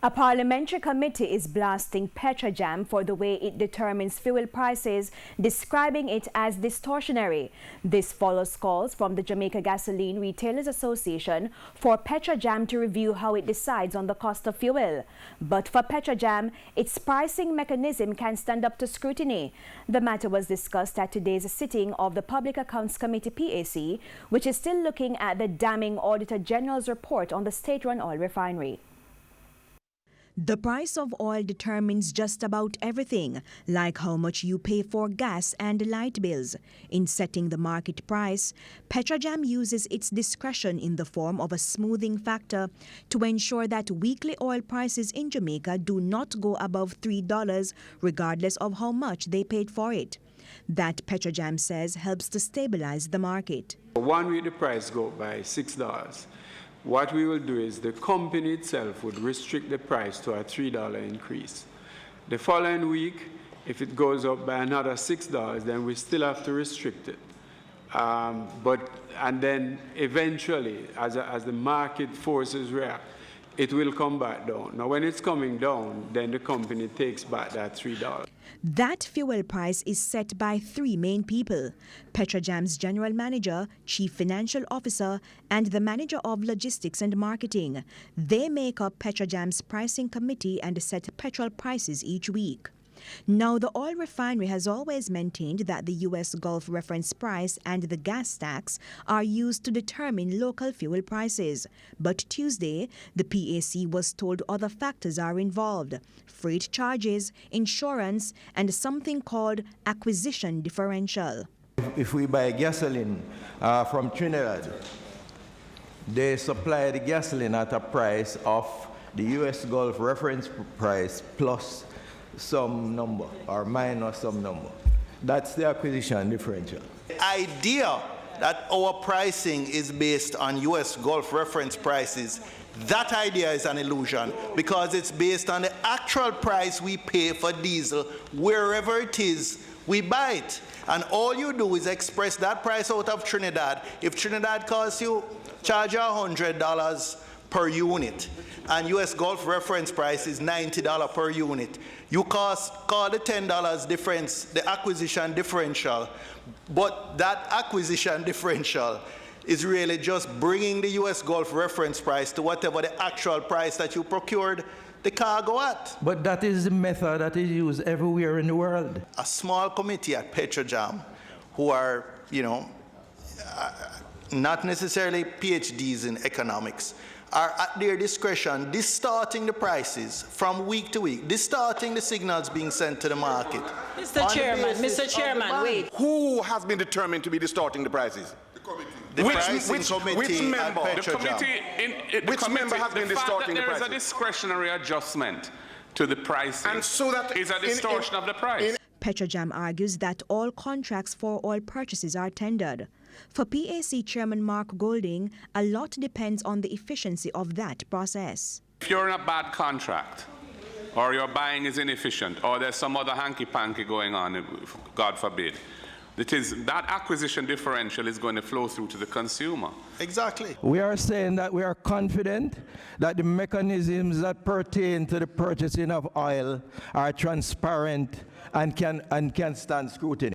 A parliamentary committee is blasting PETROJAM for the way it determines fuel prices, describing it as distortionary. This follows calls from the Jamaica Gasoline Retailers Association for PETROJAM to review how it decides on the cost of fuel. But for PETROJAM, its pricing mechanism can stand up to scrutiny. The matter was discussed at today's sitting of the Public Accounts Committee PAC, which is still looking at the damning Auditor General's report on the state-run oil refinery. The price of oil determines just about everything, like how much you pay for gas and light bills. In setting the market price, PETROJAM uses its discretion in the form of a smoothing factor to ensure that weekly oil prices in Jamaica do not go above $3 regardless of how much they paid for it. That, PETROJAM says, helps to stabilize the market. 1 week the price go up by $6. What we will do is the company itself would restrict the price to a $3 increase. The following week, if it goes up by another $6, then we still have to restrict it. And then eventually, as the market forces react, it will come back down. Now, when it's coming down, then the company takes back that $3. That fuel price is set by three main people: PETROJAM's General Manager, Chief Financial Officer, and the Manager of Logistics and Marketing. They make up PETROJAM's pricing committee and set petrol prices each week. Now, the oil refinery has always maintained that the U.S. Gulf reference price and the gas tax are used to determine local fuel prices. But Tuesday, the PAC was told other factors are involved: freight charges, insurance, and something called acquisition differential. If we buy gasoline from Trinidad, they supply the gasoline at a price of the U.S. Gulf reference price plus some number or minus some number. That's the acquisition differential. The idea that our pricing is based on U.S. Gulf reference prices, that idea is an illusion, because it's based on the actual price we pay for diesel wherever it is we buy it. And all you do is express that price out of Trinidad. If Trinidad charge you $100 per unit, and U.S. Gulf reference price is $90 per unit, you call the $10 difference the acquisition differential. But that acquisition differential is really just bringing the U.S. Gulf reference price to whatever the actual price that you procured the cargo at. But that is the method that is used everywhere in the world. A small committee at PETROJAM, who are, not necessarily PhDs in economics, are at their discretion distorting the prices from week to week, distorting the signals being sent to the market. Mr. Chairman, wait. Who has been determined to be distorting the prices? The pricing committee which member? at The PETROJAM. Which member has been distorting the prices? There is a discretionary adjustment to the pricing. And so that is a distortion of the price. PETROJAM argues that all contracts for oil purchases are tendered. For PAC Chairman Mark Golding, a lot depends on the efficiency of that process. If you're in a bad contract, or your buying is inefficient, or there's some other hanky-panky going on, God forbid, that acquisition differential is going to flow through to the consumer. Exactly. We are saying that we are confident that the mechanisms that pertain to the purchasing of oil are transparent and can stand scrutiny.